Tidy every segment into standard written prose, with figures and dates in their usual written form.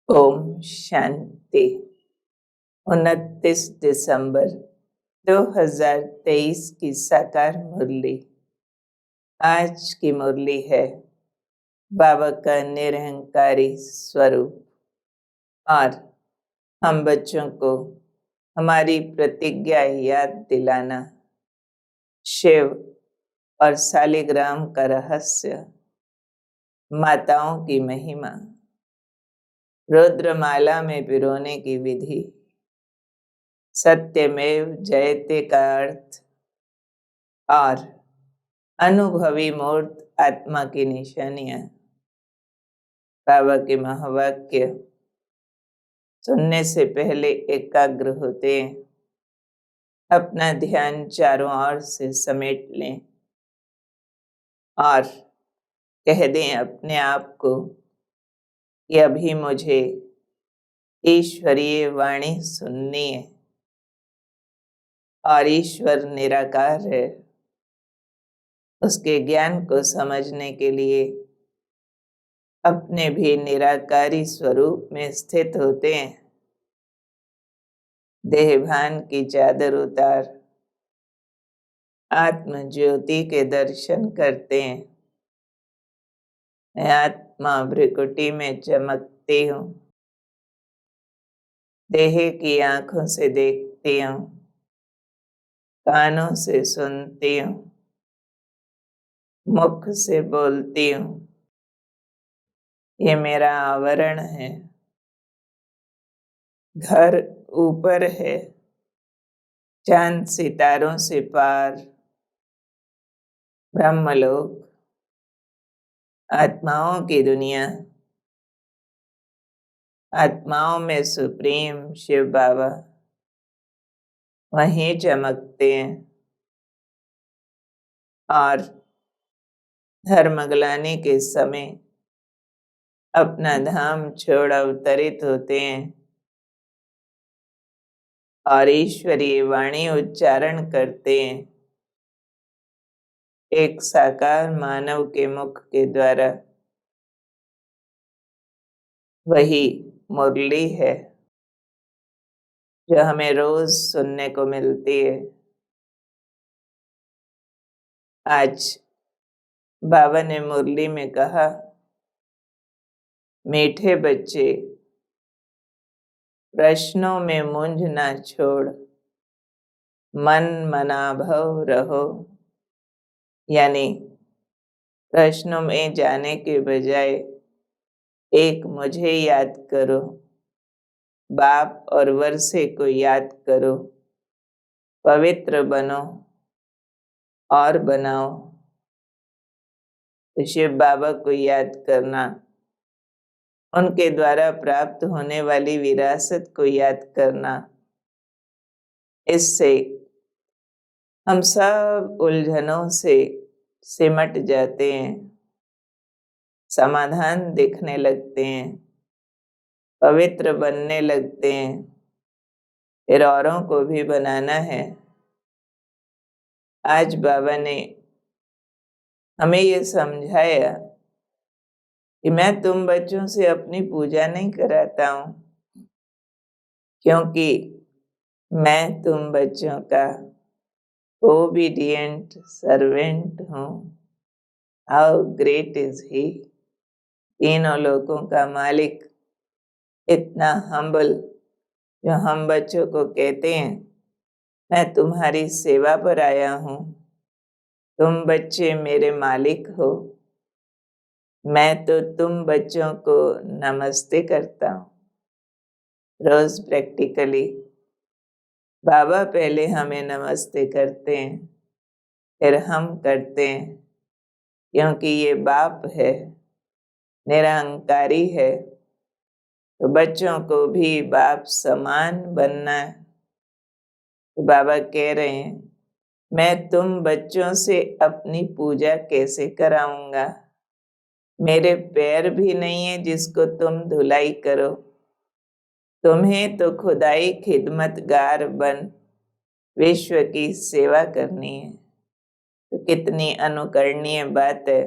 ओम शांति। 29 दिसंबर 2023 की साकार मुरली। आज की मुरली है बाबा का निरहंकारी स्वरूप और हम बच्चों को हमारी प्रतिज्ञा याद दिलाना, शिव और शालिग्राम का रहस्य, माताओं की महिमा, रुद्रमाला में पिरोने की विधि, सत्यमेव जयते का अर्थ और अनुभवी मूर्त आत्मा की निशानियां। बाबा के महावाक्य सुनने से पहले एकाग्र होते हैं, अपना ध्यान चारों ओर से समेट लें और कह दें अपने आप को कि अभी मुझे ईश्वरीय वाणी सुननी है और ईश्वर निराकार है। उसके ज्ञान को समझने के लिए अपने भी निराकारी स्वरूप में स्थित होते हैं। देहभान की चादर उतार आत्म ज्योति के दर्शन करते हैं। मैं आत्मा भ्रिकुटी में चमकती हूँ, देह की आंखों से देखती हूँ, कानों से सुनती हूँ, मुख से बोलती हूँ। ये मेरा आवरण है। घर ऊपर है, चांद सितारों से पार, ब्रह्मलोक, आत्माओं की दुनिया, आत्माओं में सुप्रीम शिव बाबा वहीं चमकते हैं और धर्मग्लानि के समय अपना धाम छोड़ अवतरित होते हैं और ईश्वरीय वाणी उच्चारण करते हैं। एक साकार मानव के मुख के द्वारा वही मुरली है जो हमें रोज सुनने को मिलती है। आज बाबा ने मुरली में कहा, मीठे बच्चे प्रश्नों में मूंझ ना छोड़, मन मनाभव रहो। यानी प्रश्नों में जाने के बजाय एक मुझे याद करो, बाप और वर्षे को याद करो, पवित्र बनो और बनाओ। तो शिव बाबा को याद करना, उनके द्वारा प्राप्त होने वाली विरासत को याद करना, इससे हम सब उलझनों से सिमट जाते हैं, समाधान दिखने लगते हैं, पवित्र बनने लगते हैं, फिर औरों को भी बनाना है। आज बाबा ने हमें ये समझाया कि मैं तुम बच्चों से अपनी पूजा नहीं कराता हूँ, क्योंकि मैं तुम बच्चों का ओबीडिएंट सर्वेंट हूँ। How great is he. तीनों लोकों का मालिक इतना हम्बल, जो हम बच्चों को कहते हैं मैं तुम्हारी सेवा पर आया हूँ, तुम बच्चे मेरे मालिक हो। मैं तो तुम बच्चों को नमस्ते करता हूँ रोज प्रैक्टिकली। बाबा पहले हमें नमस्ते करते हैं, फिर हम करते हैं, क्योंकि ये बाप है, निरहंकारी है। तो बच्चों को भी बाप समान बनना है। तो बाबा कह रहे हैं, मैं तुम बच्चों से अपनी पूजा कैसे कराऊंगा? मेरे पैर भी नहीं है जिसको तुम धुलाई करो। तुम्हें तो खुदाई खिदमतगार बन विश्व की सेवा करनी है। तो कितनी अनुकरणीय बात है,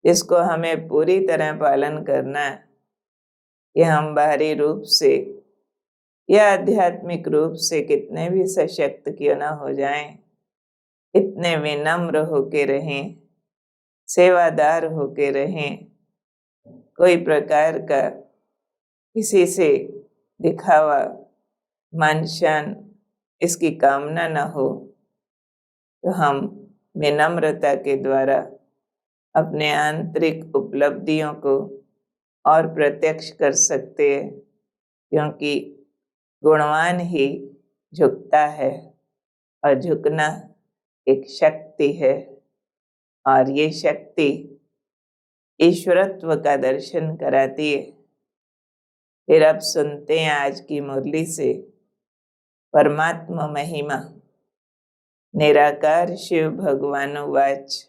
इसको हमें पूरी तरह पालन करना है कि हम बाहरी रूप से या आध्यात्मिक रूप से कितने भी सशक्त क्यों ना हो जाएं, इतने विनम्र होके रहें, सेवादार होके रहें, कोई प्रकार का किसी से दिखावा, मान शान इसकी कामना न हो, तो हम विनम्रता के द्वारा अपने आंतरिक उपलब्धियों को और प्रत्यक्ष कर सकते हैं, क्योंकि गुणवान ही झुकता है और झुकना एक शक्ति है, और ये शक्ति ईश्वरत्व का दर्शन कराती है। फिर अब सुनते हैं आज की मुरली से परमात्मा महिमा। निराकार शिव भगवानुवाच,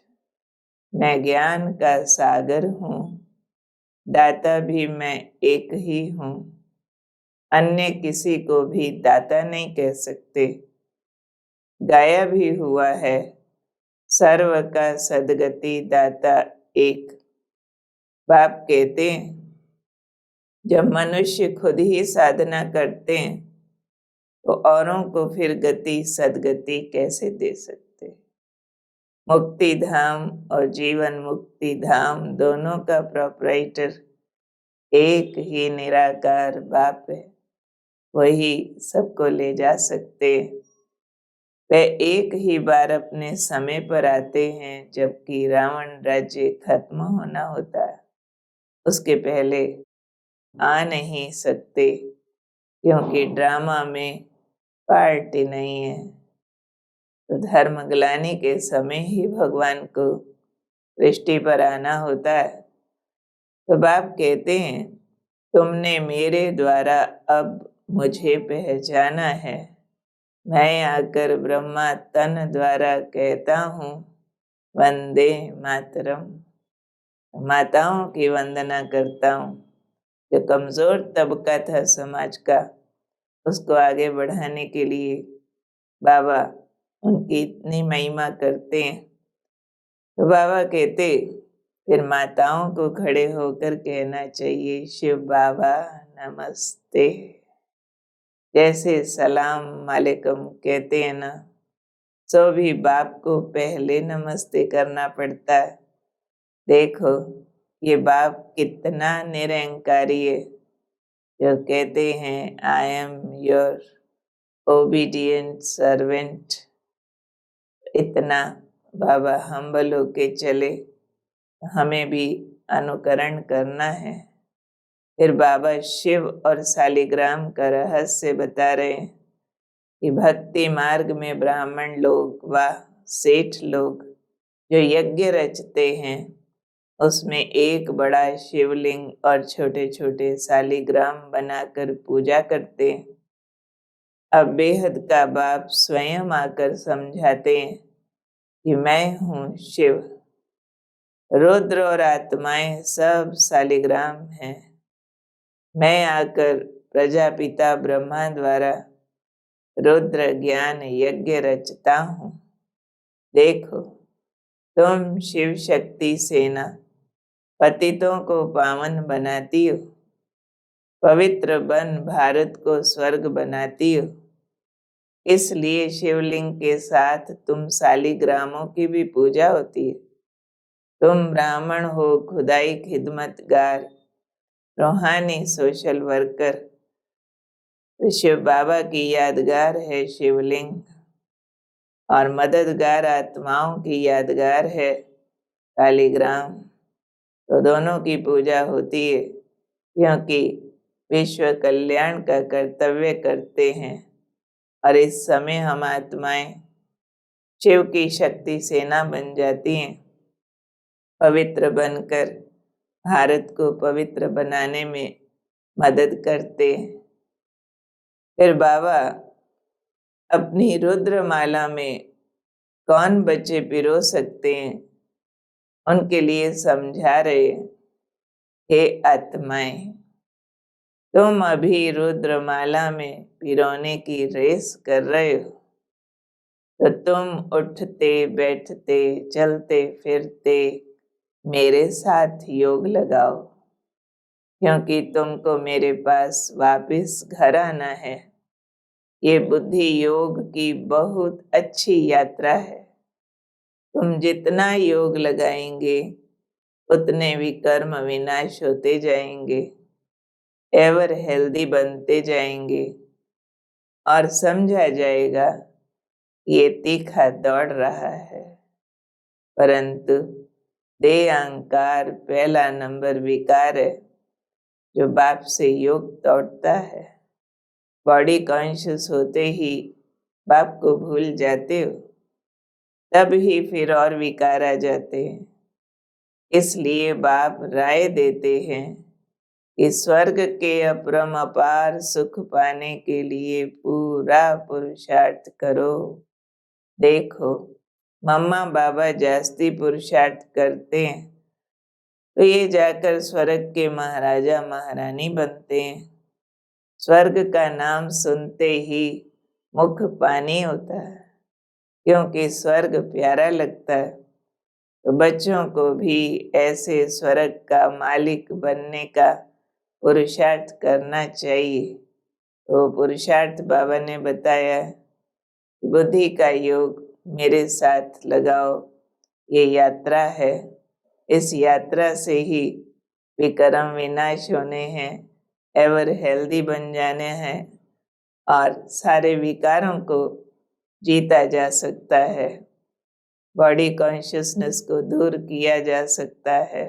मैं ज्ञान का सागर हूँ, दाता भी मैं एक ही हूँ, अन्य किसी को भी दाता नहीं कह सकते। गाया भी हुआ है, सर्व का सद्गति दाता एक। बाप कहते हैं, जब मनुष्य खुद ही साधना करते हैं तो औरों को फिर गति सद्गति कैसे दे सकते। मुक्ति धाम और जीवन मुक्ति धाम दोनों का प्रोपराइटर एक ही निराकार बाप है, वही सबको ले जा सकते। वे एक ही बार अपने समय पर आते हैं, जबकि रावण राज्य खत्म होना होता है, उसके पहले आ नहीं सकते, क्योंकि ड्रामा में पार्टी नहीं है। तो धर्म ग्लानि के समय ही भगवान को सृष्टि पर आना होता है। तो बाप कहते हैं, तुमने मेरे द्वारा अब मुझे पहचाना है। मैं आकर ब्रह्मा तन द्वारा कहता हूँ, वंदे मातरम। माताओं की वंदना करता हूँ। जो कमजोर तबका था समाज का, उसको आगे बढ़ाने के लिए बाबा उनकी इतनी महिमा करते हैं। तो बाबा कहते, फिर माताओं को खड़े होकर कहना चाहिए, शिव बाबा नमस्ते। जैसे सलाम वालेकुम कहते हैं ना, सो भी बाप को पहले नमस्ते करना पड़ता है। देखो ये बाप कितना निरंकारी है, जो कहते हैं, I am your obedient servant. इतना बाबा हम्बल होके चले, हमें भी अनुकरण करना है। फिर बाबा शिव और शालिग्राम का रहस्य बता रहे हैं कि भक्ति मार्ग में ब्राह्मण लोग व सेठ लोग जो यज्ञ रचते हैं, उसमें एक बड़ा शिवलिंग और छोटे छोटे शालिग्राम बनाकर पूजा करते हैं। अब बेहद का बाप स्वयं आकर समझाते हैं कि मैं हूँ शिव। रुद्र और आत्माएं सब शालिग्राम हैं। मैं आकर प्रजापिता ब्रह्मा द्वारा रुद्र ज्ञान यज्ञ रचता हूँ। देखो तुम शिव शक्ति सेना पतितों को पावन बनाती हो, पवित्र बन भारत को स्वर्ग बनाती हो। इसलिए शिवलिंग के साथ तुम शालिग्रामों की भी पूजा होती है। तुम ब्राह्मण हो, खुदाई खिदमतगार, रूहानी सोशल वर्कर। तो शिव बाबा की यादगार है शिवलिंग, और मददगार आत्माओं की यादगार है शालिग्राम। तो दोनों की पूजा होती है, क्योंकि विश्व कल्याण का कर्तव्य करते हैं। और इस समय हम आत्माएं शिव की शक्ति सेना बन जाती हैं, पवित्र बनकर भारत को पवित्र बनाने में मदद करते हैं। फिर बाबा अपनी रुद्रमाला में कौन बच्चे पिरो सकते हैं, उनके लिए समझा रहे हैं, हे आत्माएं, तुम अभी रुद्रमाला में पिरोने की रेस कर रहे हो, तो तुम उठते बैठते चलते फिरते मेरे साथ योग लगाओ। क्योंकि तुमको मेरे पास वापस घर आना है। ये बुद्धि योग की बहुत अच्छी यात्रा है। तुम जितना योग लगाएंगे उतने विकर्म विनाश होते जाएंगे, एवर हेल्दी बनते जाएंगे और समझा जाएगा ये तीखा दौड़ रहा है। परंतु देह अहंकार पहला नंबर विकार है जो बाप से योग तोड़ता है। बॉडी कॉन्शियस होते ही बाप को भूल जाते हो, तब ही फिर और विकार आ जाते हैं। इसलिए बाप राय देते हैं कि स्वर्ग के अपरम अपार सुख पाने के लिए पूरा पुरुषार्थ करो। देखो, मम्मा बाबा जास्ती पुरुषार्थ करते हैं तो ये जाकर स्वर्ग के महाराजा महारानी बनते हैं। स्वर्ग का नाम सुनते ही मुख पानी होता है, क्योंकि स्वर्ग प्यारा लगता है। तो बच्चों को भी ऐसे स्वर्ग का मालिक बनने का पुरुषार्थ करना चाहिए। तो पुरुषार्थ बाबा ने बताया, बुद्धि का योग मेरे साथ लगाओ, ये यात्रा है। इस यात्रा से ही विकर्म विनाश होने हैं, एवर हेल्दी बन जाने हैं और सारे विकारों को जीता जा सकता है। बॉडी कॉन्शियसनेस को दूर किया जा सकता है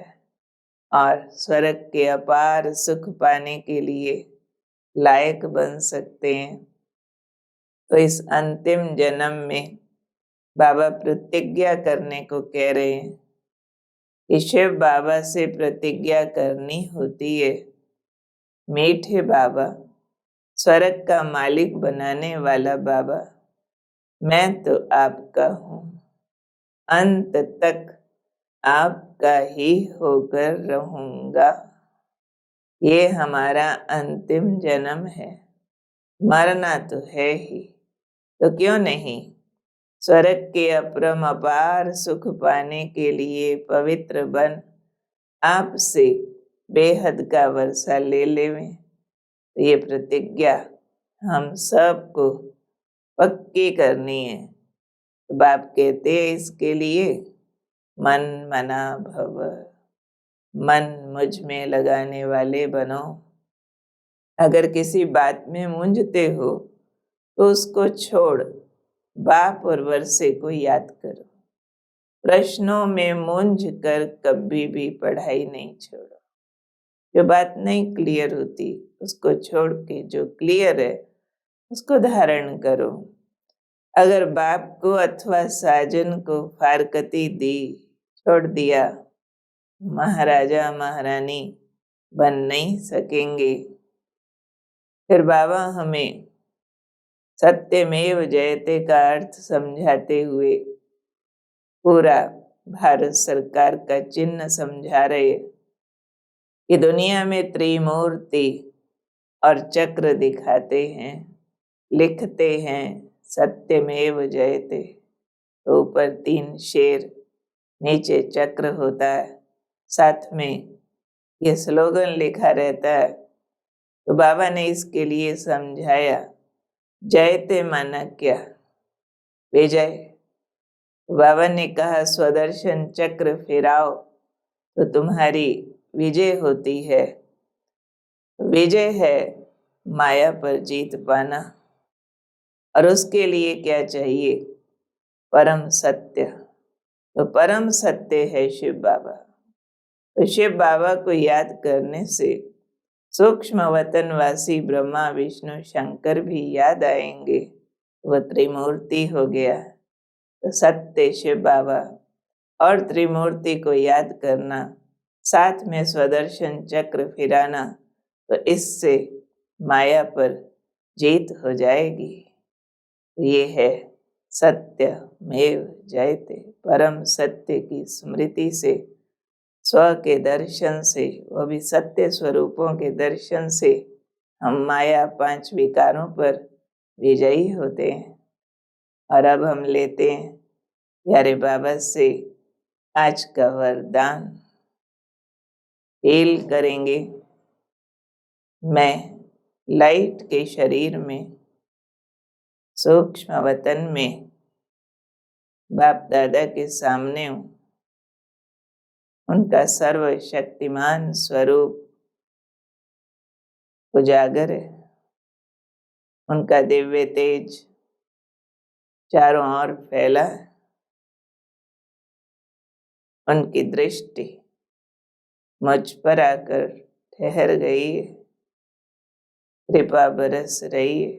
और स्वर्ग के अपार सुख पाने के लिए लायक बन सकते हैं। तो इस अंतिम जन्म में बाबा प्रतिज्ञा करने को कह रहे हैं कि शिव बाबा से प्रतिज्ञा करनी होती है। मीठे बाबा, स्वर्ग का मालिक बनाने वाला बाबा, मैं तो आपका हूँ, अंत तक आपका ही होकर रहूंगा। ये हमारा अंतिम जन्म है, मरना तो है ही, तो क्यों नहीं स्वर्ग के अपरम अपार सुख पाने के लिए पवित्र बन आपसे बेहद का वर्षा ले लेवें। तो ये प्रतिज्ञा हम सबको पक्की करनी है। तो बाप कहते हैं इसके लिए मन मना भव, मन मुझ में लगाने वाले बनो। अगर किसी बात में मूंझते हो तो उसको छोड़ बाप और वर्षे को याद करो। प्रश्नों में मूंझ कर कभी भी पढ़ाई नहीं छोड़ो। जो बात नहीं क्लियर होती उसको छोड़ के जो क्लियर है उसको धारण करो। अगर बाप को अथवा साजन को फारकती दी, छोड़ दिया, महाराजा महारानी बन नहीं सकेंगे। फिर बाबा हमें सत्यमेव जयते का अर्थ समझाते हुए पूरा भारत सरकार का चिन्ह समझा रहे कि दुनिया में त्रिमूर्ति और चक्र दिखाते हैं, लिखते हैं सत्यमेव जयते। तो ऊपर 3 शेर, नीचे चक्र होता है, साथ में ये स्लोगन लिखा रहता है। तो बाबा ने इसके लिए समझाया, जयते माना क्या? विजय। बाबा ने कहा स्वदर्शन चक्र फिराओ तो तुम्हारी विजय होती है। विजय है माया पर जीत पाना, और उसके लिए क्या चाहिए? परम सत्य। तो परम सत्य है शिव बाबा। तो शिव बाबा को याद करने से सूक्ष्म वतनवासी ब्रह्मा विष्णु शंकर भी याद आएंगे। वह त्रिमूर्ति हो गया। तो सत्य शिव बाबा और त्रिमूर्ति को याद करना, साथ में स्वदर्शन चक्र फिराना, तो इससे माया पर जीत हो जाएगी। ये है सत्यमेव जयते। परम सत्य की स्मृति से, स्व के दर्शन से, वह भी सत्य स्वरूपों के दर्शन से हम माया 5 विकारों पर विजयी होते हैं। और अब हम लेते हैं प्यारे बाबा से आज का वरदान। फील करेंगे मैं लाइट के शरीर में, सूक्ष्म वतन में बाप दादा के सामने हूँ। उनका सर्वशक्तिमान स्वरूप उजागर है। उनका दिव्य तेज चारों ओर फैला है। उनकी दृष्टि मुझ पर आकर ठहर गई है। कृपा बरस रही है।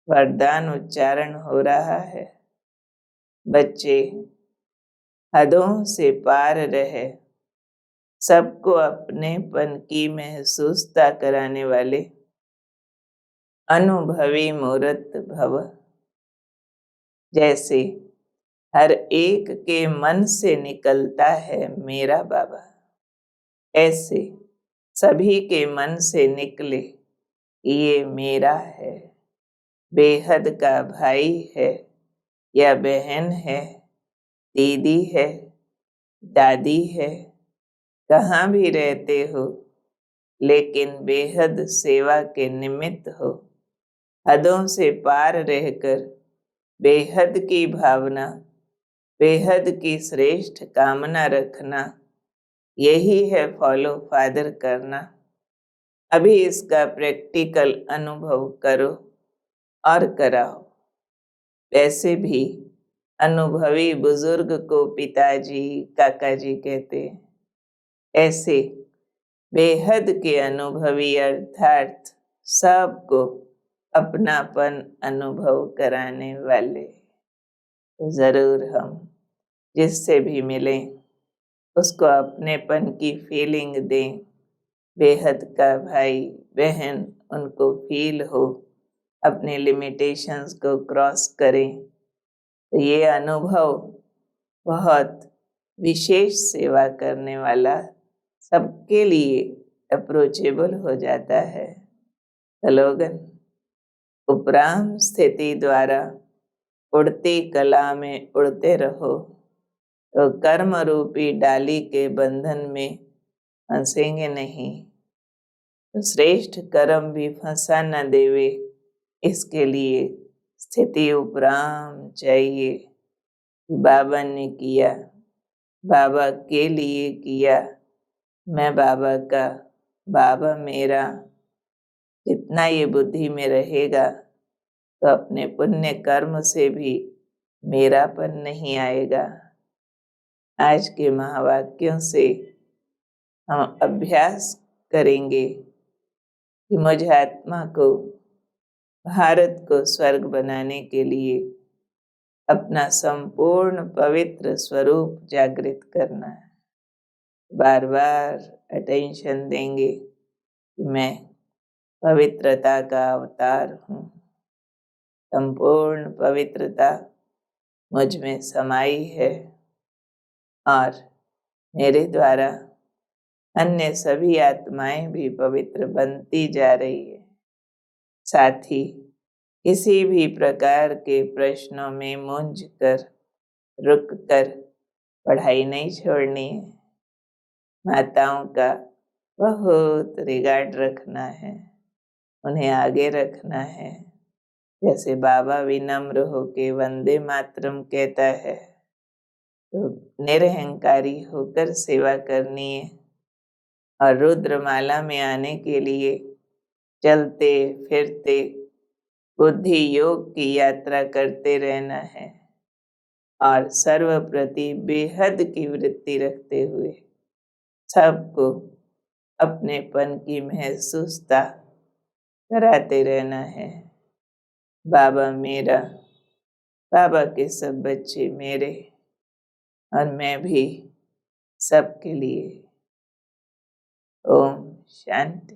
वरदान उच्चारण हो रहा है। बच्चे हदों से पार रहे, सबको अपनेपन की महसूसता कराने वाले अनुभवी मूर्त भव। जैसे हर एक के मन से निकलता है मेरा बाबा, ऐसे सभी के मन से निकले ये मेरा है। बेहद का भाई है या बहन है, दीदी है, दादी है, कहाँ भी रहते हो, लेकिन बेहद सेवा के निमित्त हो। हदों से पार रहकर बेहद की भावना, बेहद की श्रेष्ठ कामना रखना, यही है फॉलो फादर करना। अभी इसका प्रैक्टिकल अनुभव करो और कराओ। वैसे भी अनुभवी बुजुर्ग को पिताजी काका जी कहते हैं। ऐसे बेहद के अनुभवी अर्थात सबको अपनापन अनुभव कराने वाले। तो जरूर हम जिससे भी मिलें उसको अपनेपन की फीलिंग दें। बेहद का भाई बहन उनको फील हो, अपने लिमिटेशंस को क्रॉस करें। तो ये अनुभव बहुत विशेष सेवा करने वाला, सबके लिए अप्रोचेबल हो जाता है। स्लोगन: उपराम स्थिति द्वारा उड़ती कला में उड़ते रहो, तो कर्म रूपी डाली के बंधन में फंसेंगे नहीं। तो श्रेष्ठ कर्म भी फंसा न देवे, इसके लिए स्थिति उपराम चाहिए। बाबा ने किया, बाबा के लिए किया, मैं बाबा का, बाबा मेरा। जितना ये बुद्धि में रहेगा तो अपने पुण्य कर्म से भी मेरापन नहीं आएगा। आज के महावाक्यों से हम अभ्यास करेंगे कि मुझ आत्मा को, भारत को स्वर्ग बनाने के लिए अपना संपूर्ण पवित्र स्वरूप जागृत करना है। बार बार अटेंशन देंगे कि मैं पवित्रता का अवतार हूँ। संपूर्ण पवित्रता मुझ में समाई है और मेरे द्वारा अन्य सभी आत्माएं भी पवित्र बनती जा रही है। साथ ही किसी भी प्रकार के प्रश्नों में मूंझ कर, रुक कर पढ़ाई नहीं छोड़नी है। माताओं का बहुत रिगार्ड रखना है, उन्हें आगे रखना है। जैसे बाबा विनम्र होके वंदे मातरम कहता है, तो निरहंकारी होकर सेवा करनी है। और रुद्रमाला में आने के लिए चलते फिरते बुद्धि योग की यात्रा करते रहना है और सर्वप्रति बेहद की वृत्ति रखते हुए सबको अपनेपन की महसूसता कराते रहना है। बाबा मेरा, बाबा के सब बच्चे मेरे, और मैं भी सबके लिए। ओम शांति।